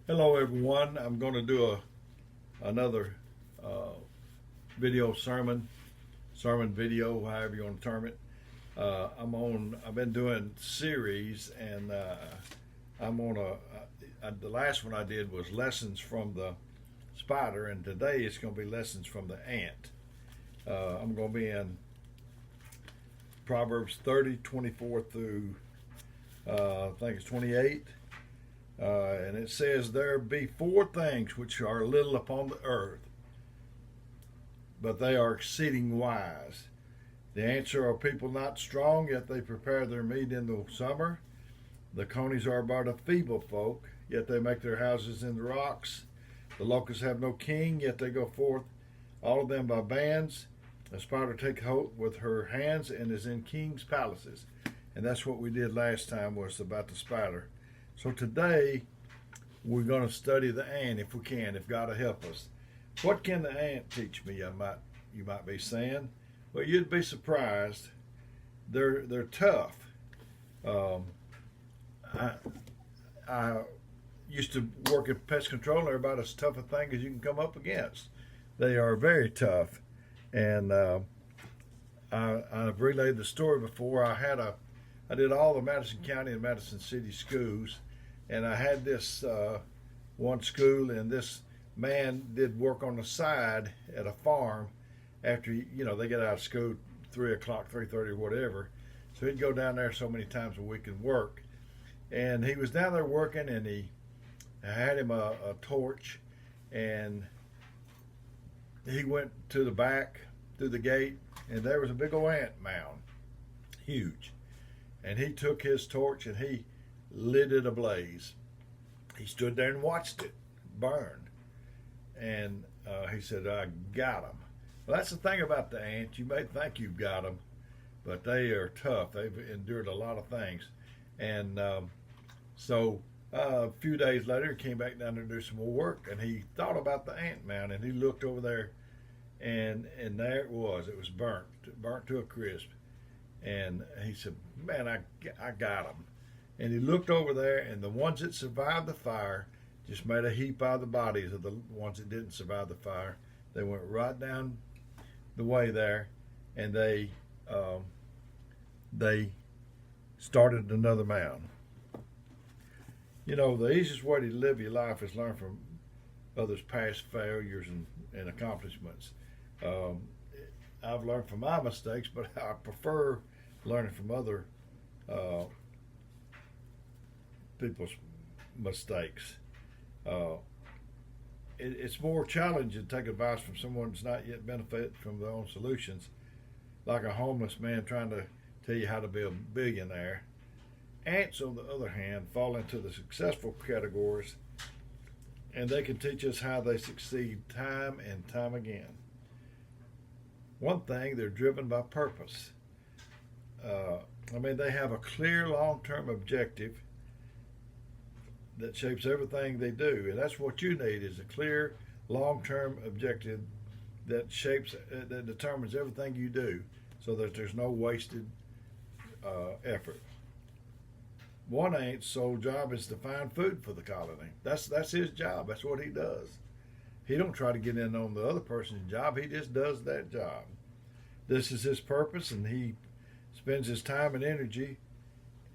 Hello everyone. I'm going to do another video sermon video, however you want to term it. I've been doing series, and I'm on the last one I did was lessons from the spider, and today it's going to be lessons from the ant. I'm going to be in Proverbs 30:24 through I think it's 28. And it says, "There be four things which are little upon the earth, but they are exceeding wise. The answer are people not strong, yet they prepare their meat in the summer. The conies are but a feeble folk, yet they make their houses in the rocks. The locusts have no king, yet they go forth, all of them by bands. The spider takes hold with her hands and is in kings' palaces." And that's what we did last time, was about the spider. So today we're going to study the ant, if we can, if God will help us. What can the ant teach me? You might be saying. Well, you'd be surprised. They're tough. I used to work at pest control. They're about as tough a thing as you can come up against. They are very tough, and I've relayed the story before. I did all the Madison County and Madison City schools. And I had this one school, and this man did work on the side at a farm after, they get out of school 3 o'clock, 3:30, whatever. So he'd go down there so many times a week and work. And he was down there working, and I had him a torch, and he went to the back through the gate, and there was a big old ant mound, huge. And he took his torch and he lit it ablaze. He stood there and watched it burn, and he said, "I got them." Well, that's the thing about the ants. You may think you've got them, but they are tough. They've endured a lot of things, and so a few days later, he came back down there to do some more work, and he thought about the ant mound, and he looked over there, and there it was. It was burnt to a crisp, and he said, "Man, I got them." And he looked over there, and the ones that survived the fire just made a heap out of the bodies of the ones that didn't survive the fire. They went right down the way there, and they started another mound. The easiest way to live your life is learn from others' past failures and accomplishments. I've learned from my mistakes, but I prefer learning from other people's mistakes. It's more challenging to take advice from someone that's not yet benefited from their own solutions, like a homeless man trying to tell you how to be a billionaire. Ants, on the other hand, fall into the successful categories, and they can teach us how they succeed time and time again. One thing, they're driven by purpose. They have a clear long-term objective that shapes everything they do, and that's what you need, is a clear long-term objective that determines everything you do, so that there's no wasted effort. One ant's sole job is to find food for the colony. That's his job. That's what he does. He don't try to get in on the other person's job. He just does that job. This is his purpose, and he spends his time and energy.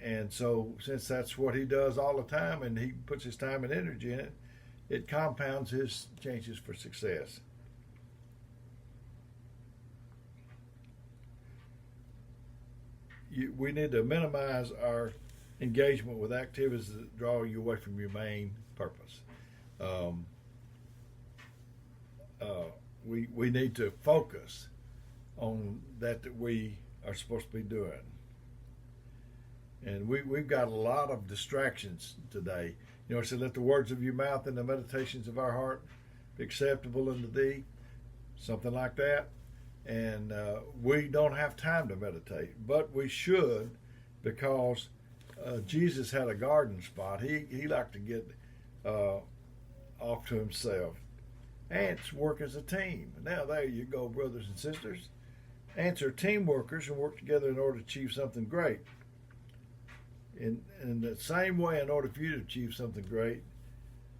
And so, since that's what he does all the time, and he puts his time and energy in it, it compounds his chances for success. We need to minimize our engagement with activities that draw you away from your main purpose. We need to focus on that we are supposed to be doing. And we've got a lot of distractions today. It said, "Let the words of your mouth and the meditations of our heart be acceptable unto thee," something like that. And we don't have time to meditate, but we should, because Jesus had a garden spot. He liked to get off to himself. Ants work as a team. Now there you go, brothers and sisters. Ants are team workers and work together in order to achieve something great. In the same way, in order for you to achieve something great,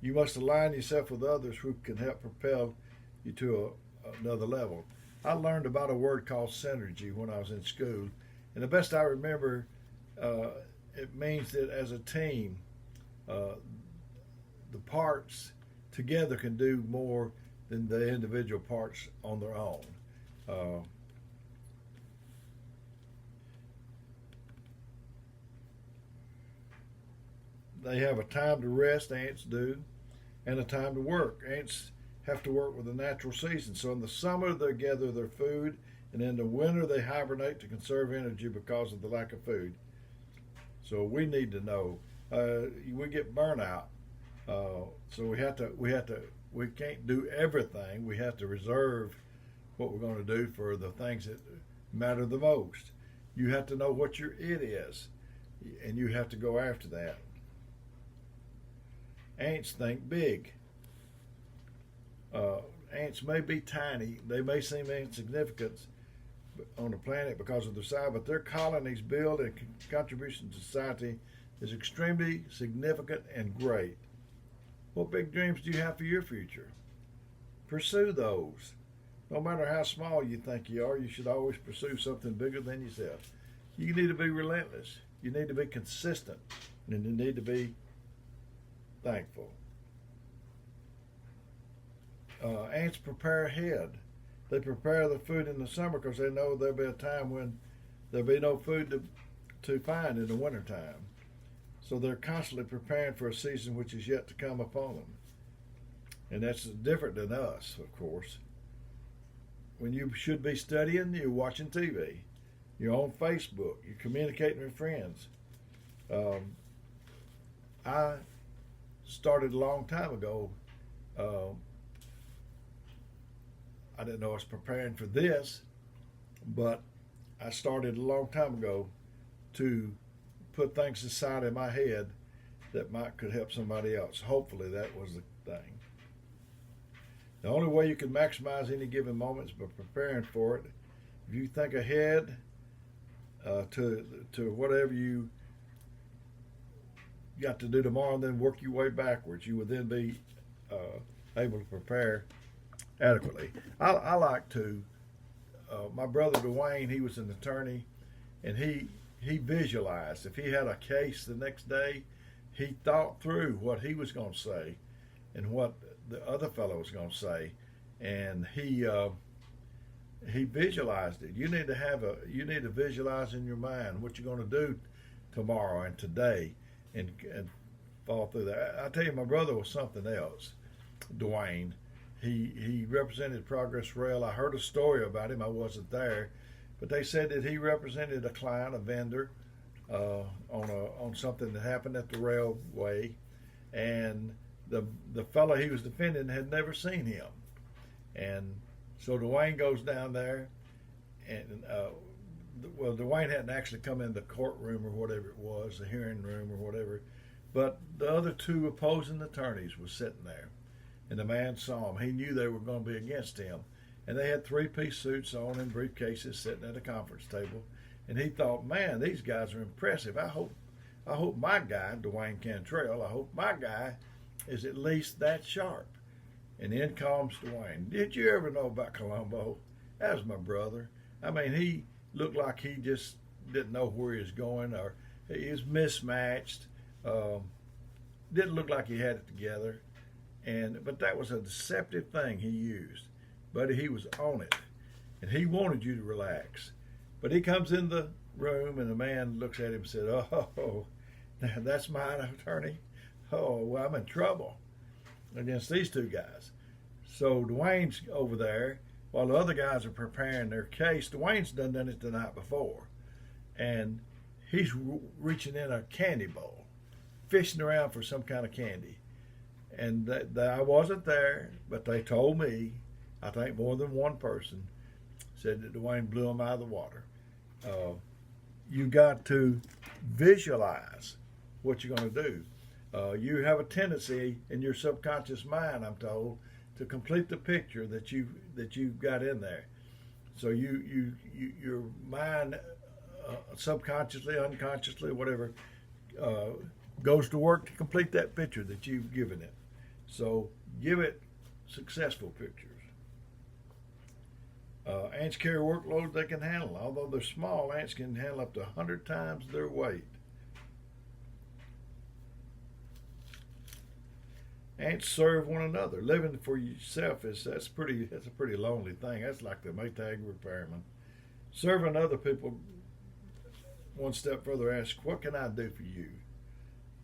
You must align yourself with others who can help propel you to another level. I learned about a word called synergy when I was in school, and the best I remember, uh, it means that as a team, uh, the parts together can do more than the individual parts on their own. Uh, they have a time to rest, ants do, and a time to work. Ants have to work with the natural season. So in the summer, they gather their food, and in the winter, they hibernate to conserve energy because of the lack of food. So we need to know. We get burnout. So we can't do everything. We have to reserve what we're going to do for the things that matter the most. You have to know what your it is, and you have to go after that. Ants think big. Ants may be tiny. They may seem insignificant on the planet because of their size, but their colonies build and contribution to society is extremely significant and great. What big dreams do you have for your future? Pursue those. No matter how small you think you are, you should always pursue something bigger than yourself. You need to be relentless. You need to be consistent. And you need to be thankful. Ants prepare ahead. They prepare the food in the summer because they know there'll be a time when there'll be no food to find in the wintertime. So they're constantly preparing for a season which is yet to come upon them. And that's different than us, of course. When you should be studying, you're watching TV. You're on Facebook. You're communicating with friends. I started a long time ago. I didn't know I was preparing for this, but I started a long time ago to put things aside in my head that could help somebody else. Hopefully that was the thing. The only way you can maximize any given moment is by preparing for it. If you think ahead to whatever you got to do tomorrow and then work your way backwards, you would then be able to prepare adequately. I like to, my brother Dwayne, he was an attorney, and he visualized. If he had a case the next day, he thought through what he was going to say and what the other fellow was going to say, and he visualized it. You need to visualize in your mind what you're going to do tomorrow and today, and fall through that. I tell you, my brother was something else. Dwayne, he represented Progress Rail. I heard a story about him. I wasn't there, but they said that he represented a client, a vendor, on something that happened at the railway, and the fellow he was defending had never seen him, and so Dwayne goes down there, and Dwayne hadn't actually come in the courtroom or whatever it was, the hearing room or whatever, but the other two opposing attorneys was sitting there, and the man saw him. He knew they were going to be against him, and they had three-piece suits on and briefcases sitting at a conference table, and he thought, man, these guys are impressive. I hope my guy, Dwayne Cantrell, I hope my guy is at least that sharp. And in comes Dwayne. Did you ever know about Columbo? That was my brother. I mean, he looked like he just didn't know where he was going, or he was mismatched. Didn't look like he had it together. But that was a deceptive thing he used. But he was on it. And he wanted you to relax. But he comes in the room, and the man looks at him and said, oh, that's my attorney? Oh, well, I'm in trouble against these two guys. So Dwayne's over there while the other guys are preparing their case. Dwayne's done it the night before, and he's reaching in a candy bowl, fishing around for some kind of candy. And I wasn't there, but they told me, I think more than one person said that Dwayne blew him out of the water. You got to visualize what you're going to do. You have a tendency in your subconscious mind, I'm told, to complete the picture that you've got in there. So your mind, subconsciously, unconsciously, whatever, goes to work to complete that picture that you've given it. So give it successful pictures. Ants carry workloads they can handle. Although they're small, ants can handle up to 100 times their weight. Ants serve one another. Living for yourself that's a pretty lonely thing. That's like the Maytag repairman. Serving other people one step further asks, what can I do for you?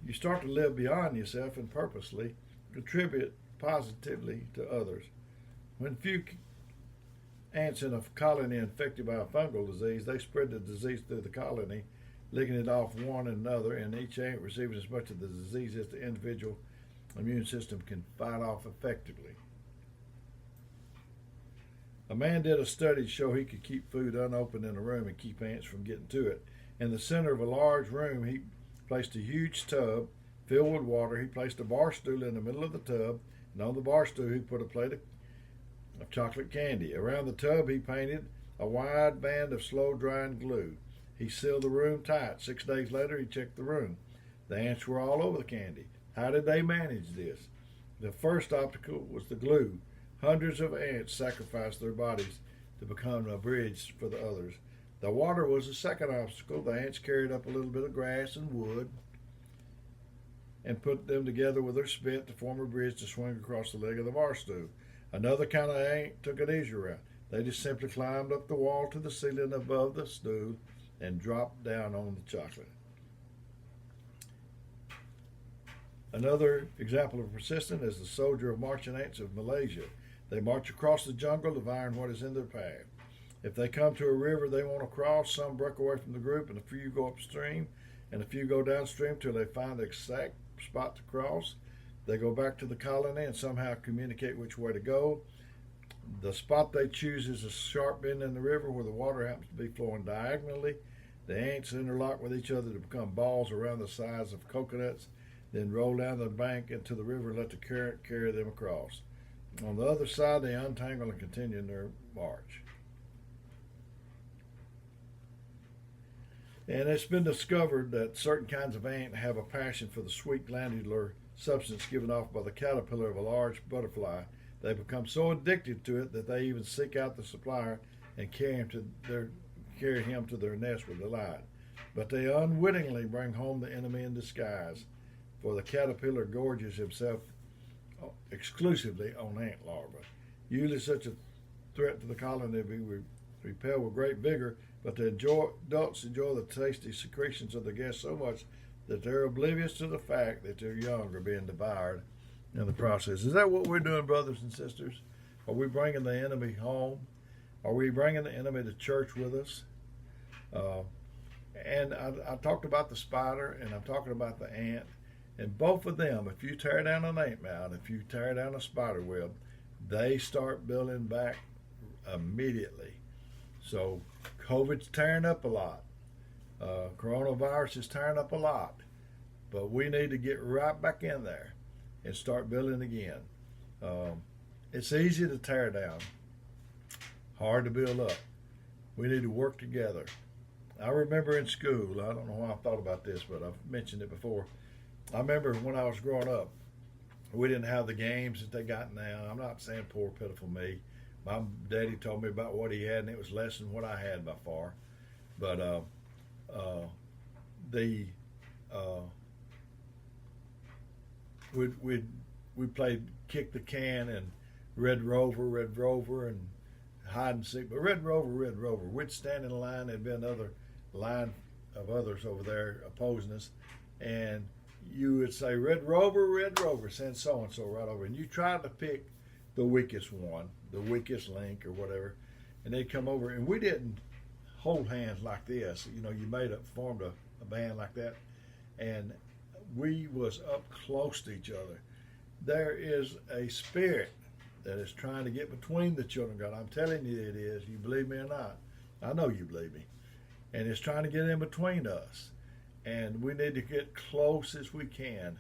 You start to live beyond yourself and purposely contribute positively to others. When few ants in a colony infected by a fungal disease, they spread the disease through the colony, licking it off one another, and each ant receives as much of the disease as the individual immune system can fight off effectively. A man did a study to show he could keep food unopened in a room and keep ants from getting to it. In the center of a large room, he placed a huge tub filled with water. He placed a bar stool in the middle of the tub, and on the bar stool he put a plate of chocolate candy. Around the tub he painted a wide band of slow-drying glue. He sealed the room tight. 6 days later he checked the room. The ants were all over the candy. How did they manage this? The first obstacle was the glue. Hundreds of ants sacrificed their bodies to become a bridge for the others. The water was the second obstacle. The ants carried up a little bit of grass and wood and put them together with their spit to form a bridge to swing across the leg of the bar stool. Another kind of ant took an easier route. They just simply climbed up the wall to the ceiling above the stool and dropped down on the chocolate. Another example of persistence is the soldier of marching ants of Malaysia. They march across the jungle, devouring what is in their path. If they come to a river they want to cross, some break away from the group, and a few go upstream, and a few go downstream till they find the exact spot to cross. They go back to the colony and somehow communicate which way to go. The spot they choose is a sharp bend in the river where the water happens to be flowing diagonally. The ants interlock with each other to become balls around the size of coconuts, then roll down the bank into the river and let the current carry them across. On the other side, they untangle and continue their march. And it's been discovered that certain kinds of ant have a passion for the sweet glandular substance given off by the caterpillar of a large butterfly. They become so addicted to it that they even seek out the supplier and carry him to their nest with delight. But they unwittingly bring home the enemy in disguise, for the caterpillar gorges himself exclusively on ant larvae. Usually such a threat to the colony will be repelled with great vigor, but the adults enjoy the tasty secretions of the guests so much that they're oblivious to the fact that their young are being devoured in the process. Is that what we're doing, brothers and sisters? Are we bringing the enemy home? Are we bringing the enemy to church with us? And I talked about the spider, and I'm talking about the ant. And both of them, if you tear down an ant mound, if you tear down a spider web, they start building back immediately. So COVID's tearing up a lot. Coronavirus is tearing up a lot. But we need to get right back in there and start building again. It's easy to tear down, hard to build up. We need to work together. I remember in school, I don't know why I thought about this, but I've mentioned it before. I remember when I was growing up, we didn't have the games that they got now. I'm not saying poor, pitiful me. My daddy told me about what he had, and it was less than what I had by far. But we played kick the can and Red Rover, and hide and seek. But Red Rover, we'd stand in a line. There'd be another line of others over there opposing us, and you would say, Red Rover, send so-and-so right over. And you tried to pick the weakest one, the weakest link or whatever, and they'd come over. And we didn't hold hands like this. You know, you formed a band like that, and we was up close to each other. There is a spirit that is trying to get between the children of God. I'm telling you it is. You believe me or not? I know you believe me. And it's trying to get in between us. And we need to get close as we can.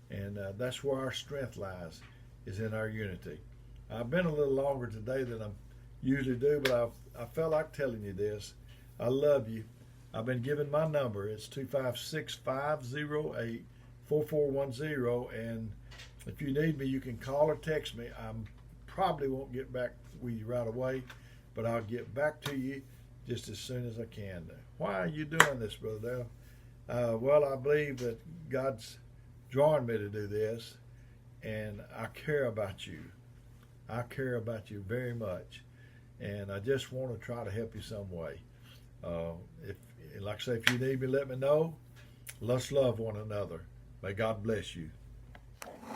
And that's where our strength lies, is in our unity. I've been a little longer today than I usually do, but I felt like telling you this. I love you. I've been given my number. It's 256-508-4410. And If you need me, you can call or text me. I probably won't get back with you right away, but I'll get back to you just as soon as I can. Why are you doing this, Brother Dale? Well, I believe that God's drawing me to do this, and I care about you. I care about you very much, and I just want to try to help you some way. If, like I say, if you need me, let me know. Let's love one another. May God bless you.